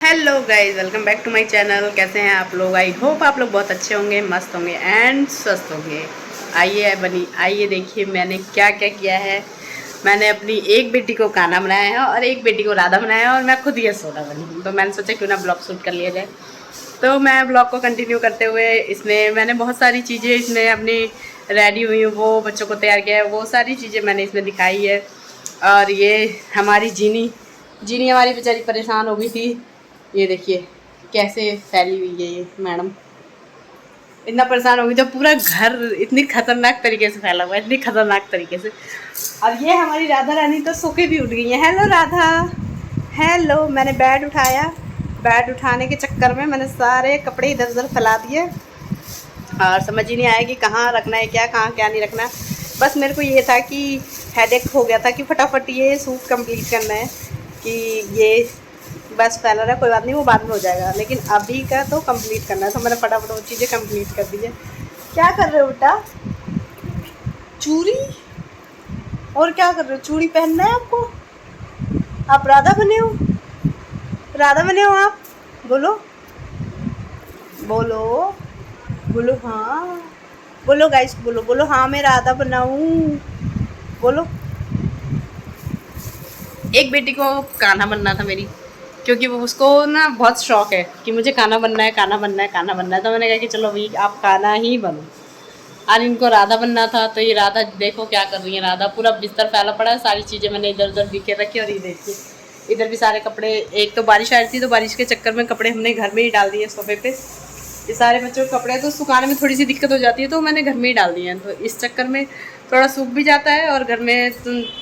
Hello guys, welcome back to my channel. कैसे हैं आप लोग? आई होप आप लोग बहुत अच्छे होंगे, मस्त होंगे एंड स्वस्थ होंगे। आइए देखिए मैंने क्या क्या किया है। मैंने अपनी एक बेटी को कान्हा बनाया है और एक बेटी को राधा बनाया है और मैं खुद यशोदा बनी। तो मैंने सोचा क्यों ना ब्लॉग शूट कर लिया जाए। तो मैं ब्लॉग को कंटिन्यू करते हुए इसमें मैंने बहुत सारी चीज़ें इसमें अपनी रेडी हुई हूँ, वो बच्चों को तैयार किया है, वो सारी चीज़ें मैंने इसमें दिखाई है। और ये हमारी जीनी जीनी हमारी बेचारी परेशान हो गई थी। ये देखिए कैसे फैली हुई है ये मैडम, इतना परेशान हो गई जब पूरा घर इतनी खतरनाक तरीके से फैला हुआ है, इतनी खतरनाक तरीके से। और ये हमारी राधा रानी तो सो के भी उठ गई है। Hello Radha, hello. मैंने बेड उठाया, बेड उठाने के चक्कर में मैंने सारे कपड़े इधर उधर फैला दिए और समझ ही नहीं आया कि कहाँ रखना है, क्या कहाँ क्या नहीं रखना। बस मेरे को ये था कि हेडेक हो गया था कि फटाफट ये सूट कंप्लीट करना है, कि ये बस फैला रहा है, कोई बात नहीं, वो बाद में हो जाएगा, लेकिन अभी का तो कंप्लीट करना है। तो मैंने फटाफट वो चीज़ें कंप्लीट कर दी है। क्या कर रहे हो बेटा? चूड़ी? और क्या कर रहे हो? चूड़ी पहनना है आपको? आप राधा बने हो? राधा बने हो आप? बोलो बोलो बोलो, हाँ बोलो गाइस, बोलो बोलो, हाँ मैं राधा बनाऊँ, बोलो। एक बेटी को कान्हा बनना था मेरी, क्योंकि वो उसको ना बहुत शौक है कि मुझे खाना बनना है, खाना बनना है, खाना बनना है। तो मैंने कहा कि चलो भाई आप खाना ही बनो। और इनको राधा बनना था, तो ये राधा देखो क्या कर रही है। राधा पूरा बिस्तर फैला पड़ा है, सारी चीज़ें मैंने इधर उधर बिखेर रखी। और ये देखिए इधर भी सारे कपड़े, एक तो बारिश आ रही थी तो बारिश के चक्कर में कपड़े हमने घर में ही डाल दिए सोफे पे। ये सारे बच्चों के कपड़े तो सुखाने में थोड़ी सी दिक्कत हो जाती है, तो मैंने घर में ही डाल दिए हैं। तो इस चक्कर में थोड़ा सूख भी जाता है और घर में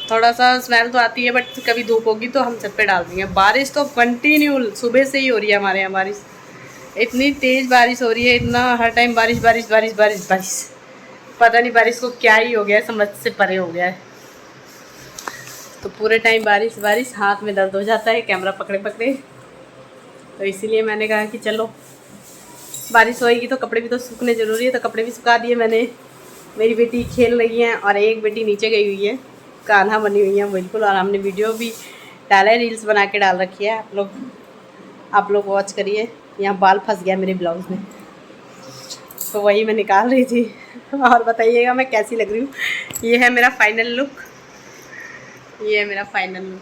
थोड़ा सा स्मेल तो आती है, बट कभी धूप होगी तो हम छत पे डाल देंगे। बारिश तो कंटिन्यू सुबह से ही हो रही है हमारे यहाँ। बारिश इतनी तेज़ बारिश हो रही है, इतना हर टाइम बारिश बारिश बारिश बारिश बारिश। पता नहीं बारिश को क्या ही हो गया है, समझ से परे हो गया है। तो पूरे टाइम बारिश बारिश, हाथ में दर्द हो जाता है कैमरा पकड़े पकड़े। तो इसीलिए मैंने कहा कि चलो बारिश होएगी तो कपड़े भी तो सूखने ज़रूरी है। तो कपड़े भी सुखा दिए मैंने। मेरी बेटी खेल रही है और एक बेटी नीचे गई हुई है, कान्हा बनी हुई है बिल्कुल। और हमने वीडियो भी डाला है, रील्स बना के डाल रखी है, आप लोग वॉच करिए। यहाँ बाल फंस गया मेरे ब्लाउज़ में, तो वही मैं निकाल रही थी। और बताइएगा मैं कैसी लग रही हूँ। ये है मेरा फाइनल लुक, ये है मेरा फाइनल लुक।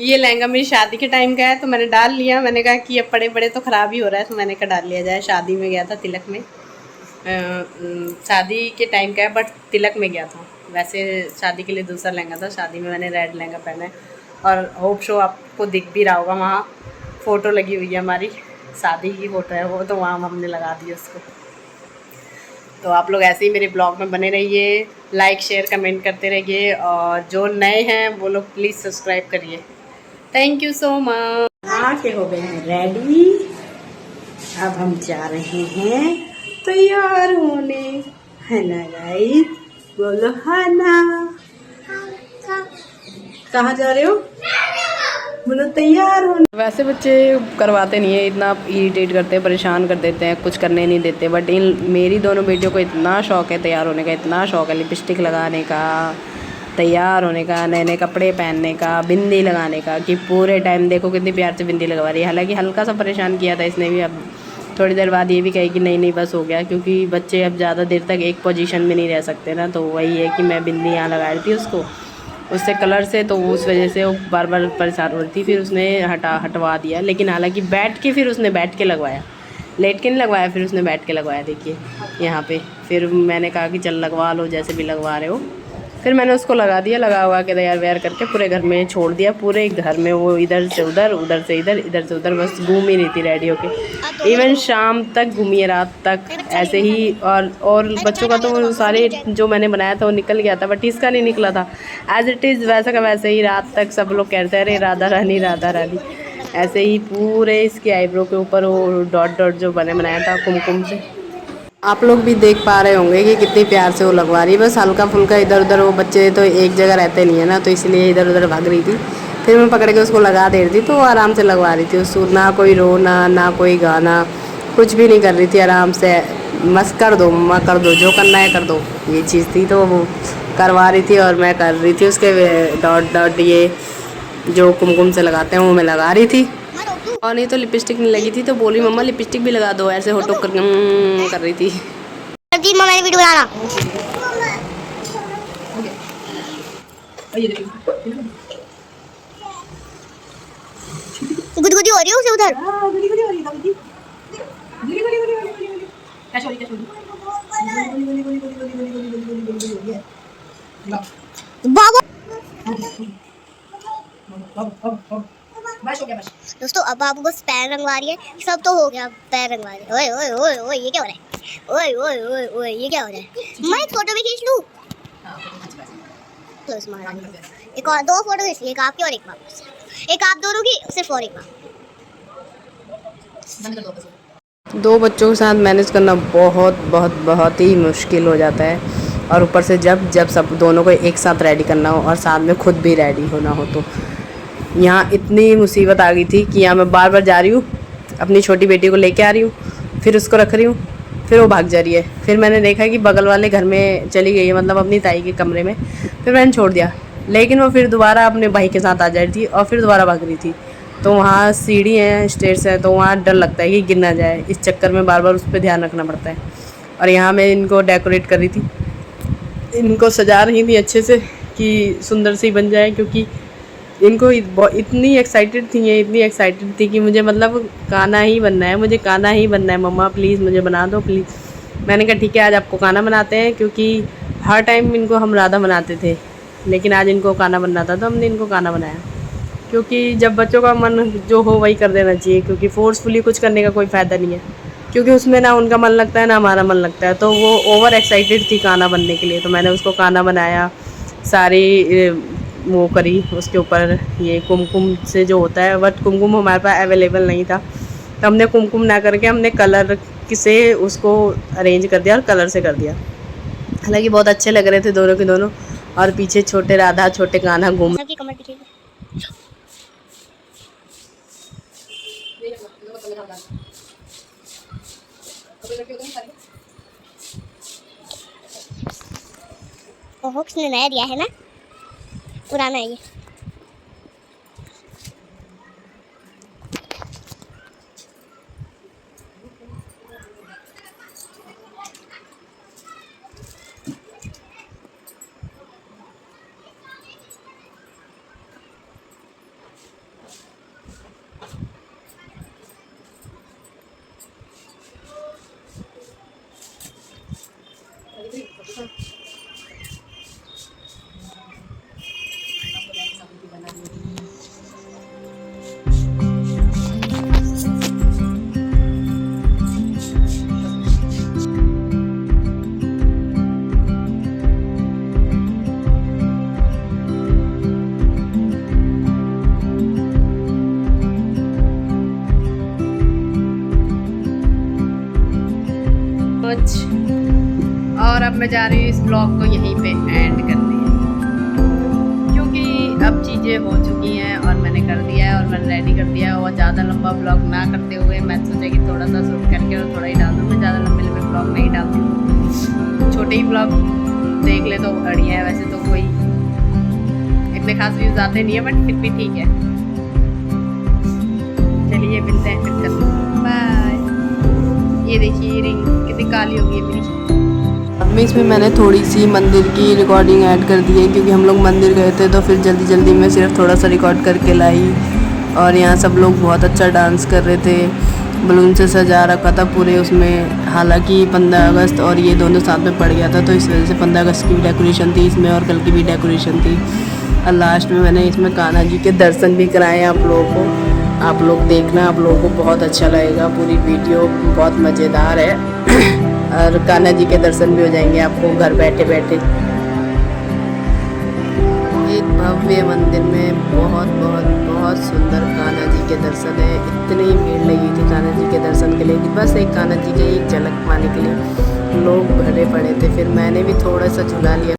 ये लहंगा मेरी शादी के टाइम का है, तो मैंने डाल लिया। मैंने कहा कि अब पड़े पड़े तो ख़राब ही हो रहा है, तो मैंने कहा डाल लिया जाए। शादी में गया था, तिलक में, शादी के टाइम का है बट तिलक में गया था। वैसे शादी के लिए दूसरा लहंगा था, शादी में मैंने रेड लहंगा पहना है। और होप शो आपको दिख भी रहा होगा, वहाँ फ़ोटो लगी हुई है हमारी, शादी की फ़ोटो है वो, तो वहाँ हमने लगा दी उसको। तो आप लोग ऐसे ही मेरे ब्लॉग में बने रहिए, लाइक शेयर कमेंट करते रहिए, और जो नए हैं वो लोग प्लीज़ सब्सक्राइब करिए। Thank you so much. आके हो गए हैं रेडी, अब हम जा रहे हैं तैयार होने। है ना गाइस? बोलो है ना। कहाँ जा रहे हो? बोलो तैयार होने। वैसे बच्चे करवाते नहीं है, इतना इरिटेट करते हैं, परेशान कर देते हैं, कुछ करने नहीं देते। बट मेरी दोनों बेटियों को इतना शौक है तैयार होने का, इतना शौक है लिपस्टिक लगाने का, तैयार होने का, नए नए कपड़े पहनने का, बिंदी लगाने का, कि पूरे टाइम देखो कितनी प्यार से बिंदी लगवा रही है। हालांकि हल्का सा परेशान किया था इसने भी, अब थोड़ी देर बाद ये भी कहेगी नहीं नहीं बस हो गया, क्योंकि बच्चे अब ज़्यादा देर तक एक पोजीशन में नहीं रह सकते ना। तो वही है कि मैं बिंदी यहाँ लगा रही थी उसको, उससे कलर से, तो उस वजह से वो बार बार परेशान हो रही थी। फिर उसने हटवा दिया, लेकिन हालांकि बैठ के, फिर उसने बैठ के लगवाया, लेट के नहीं लगवाया, फिर उसने बैठ के लगवाया। देखिए यहाँ पे, फिर मैंने कहा कि चल लगवा लो जैसे भी लगवा रहे हो। फिर मैंने उसको लगा दिया, लगा हुआ के तैयार व्यार करके पूरे घर में छोड़ दिया। पूरे घर में वो इधर से उधर, उधर से इधर, इधर से उधर, बस घूम ही रही थी रेडी होके। इवन शाम तक घूमी है, रात तक ऐसे ही। और बच्चों का तो वो सारे जो मैंने बनाया था वो निकल गया था, बट इसका नहीं निकला था। एज इट इज़ वैसा का वैसे ही रात तक सब लोग कहते रहे राधा रानी राधा रानी। ऐसे ही पूरे इसके आईब्रो के ऊपर वो डॉट डॉट जो बनाया था कुमकुम से, आप लोग भी देख पा रहे होंगे कि कितनी प्यार से वो लगवा रही है। बस हल्का फुल्का इधर उधर, वो बच्चे तो एक जगह रहते नहीं है ना, तो इसलिए इधर उधर भाग रही थी। फिर मैं पकड़ के उसको लगा दे रही थी, तो वो आराम से लगवा रही थी उसको। ना कोई रोना, ना कोई गाना, कुछ भी नहीं कर रही थी, आराम से। मस्त कर दो मम्मा, कर दो, जो करना है कर दो, ये चीज़ थी। तो वो करवा रही थी और मैं कर रही थी उसके डॉट डॉट ये जो कुमकुम से लगाते हैं वो मैं लगा रही थी। और नहीं तो लिपस्टिक नहीं लगी थी तो बोली मम्मा लिपस्टिक भी लगा दो, ऐसे होटो कर रही थी। मैंने वीडियो बनाना गुदगुदी हो रही है उसे उधर। दोस्तों अब बाबू बस पैर रंगवा रही है, सब तो हो गया, पैर रंगवा रही है। ओए ओए ओए ओए ये क्या हो रहा है? ओए ओए ओए ओए ये क्या हो रहा है? मैं एक फोटो भी खींच लूं? एक और 2 फोटो खींच ली, एक आपकी और एक बाबू से। एक आप दोनों की सिर्फ और एक बाबू। 2 बच्चों के साथ मैनेज करना बहुत ही मुश्किल हो जाता है। और ऊपर से जब सब दोनों को एक साथ रेडी करना हो और साथ में खुद भी रेडी होना हो तो यहाँ इतनी मुसीबत आ गई थी कि यहाँ मैं बार जा रही हूँ, अपनी छोटी बेटी को लेके आ रही हूँ, फिर उसको रख रही हूँ, फिर वो भाग जा रही है। फिर मैंने देखा कि बगल वाले घर में चली गई है, मतलब अपनी ताई के कमरे में। फिर मैंने छोड़ दिया, लेकिन वो फिर दोबारा अपने भाई के साथ आ जा रही थी और फिर दोबारा भाग रही थी। तो वहाँ सीढ़ी है, स्टेयर्स है, तो वहाँ डर लगता है कि गिर ना जाए, इस चक्कर में बार उस पर ध्यान रखना पड़ता है। और यहाँ मैं इनको डेकोरेट कर रही थी, इनको सजा रही थी अच्छे से कि सुंदर सी बन जाए, क्योंकि इनको इतनी एक्साइटेड थी कि मुझे मतलब गाना ही बनना है, मुझे गाना ही बनना है, मम्मा प्लीज़ मुझे बना दो प्लीज़। मैंने कहा ठीक है आज आपको गाना बनाते हैं, क्योंकि हर टाइम इनको हम राधा बनाते थे, लेकिन आज इनको गाना बनना था तो हमने इनको गाना बनाया। क्योंकि जब बच्चों का मन जो हो वही कर देना चाहिए, क्योंकि फोर्सफुली कुछ करने का कोई फ़ायदा नहीं है, क्योंकि उसमें ना उनका मन लगता है ना हमारा मन लगता है। तो वो ओवर एक्साइटेड थी गाना बनने के लिए, तो मैंने उसको गाना बनाया, सारी वो करी। उसके ऊपर ये कुमकुम से जो होता है, बट कुमकुम हमारे पास अवेलेबल नहीं था, तो हमने कुमकुम ना करके हमने कलर से उसको अरेंज कर दिया और कलर से कर दिया। हालांकि बहुत अच्छे लग रहे थे दोनों के दोनों। और पीछे छोटे राधा छोटे कान्हा घूम किसने नया दिया है ना, पुराना है ये। और अब मैं जा रही हूँ इस ब्लॉग को यहीं पे एंड करने, क्योंकि अब चीज़ें हो चुकी हैं और मैंने कर दिया है और मैंने रेडी कर दिया है। और ज़्यादा लंबा ब्लॉग ना करते हुए मैं सोचा कि थोड़ा सा शूट करके और थोड़ा ही डाल दूँ। मैं ज़्यादा लंबे ब्लॉग नहीं डालती हूँ, छोटे ही ब्लॉग देख ले तो बढ़िया है। वैसे तो कोई इतने खास व्यूज़ आते नहीं है, बट फिर भी ठीक है। चलिए मिलते हैं फिर कल, बाय। ये देखिए रिंग कितनी काली हो गई है मेरी। अब में इसमें मैंने थोड़ी सी मंदिर की रिकॉर्डिंग ऐड कर दी है, क्योंकि हम लोग मंदिर गए थे तो फिर जल्दी में सिर्फ थोड़ा सा रिकॉर्ड करके लाई। और यहाँ सब लोग बहुत अच्छा डांस कर रहे थे, बलून से सजा रखा था पूरे उसमें। हालांकि 15 अगस्त और ये दोनों साथ में पड़ गया था, तो इस वजह से 15 अगस्त की भी डेकोरेशन थी इसमें और कल की भी डेकोरेशन थी। और लास्ट में मैंने इसमें कान्हा जी के दर्शन भी कराए आप लोगों को। आप लोग देखना, आप लोगों को बहुत अच्छा लगेगा। पूरी वीडियो बहुत मज़ेदार है और कान्हा जी के दर्शन भी हो जाएंगे आपको घर बैठे बैठे। एक भव्य मंदिर में बहुत सुंदर कान्हा जी के दर्शन है। इतनी भीड़ लगी थी कान्हा जी के दर्शन के लिए कि बस एक कान्हा जी के एक झलक पाने के लिए लोग भरे पड़े थे। फिर मैंने भी थोड़ा सा झुला लिया।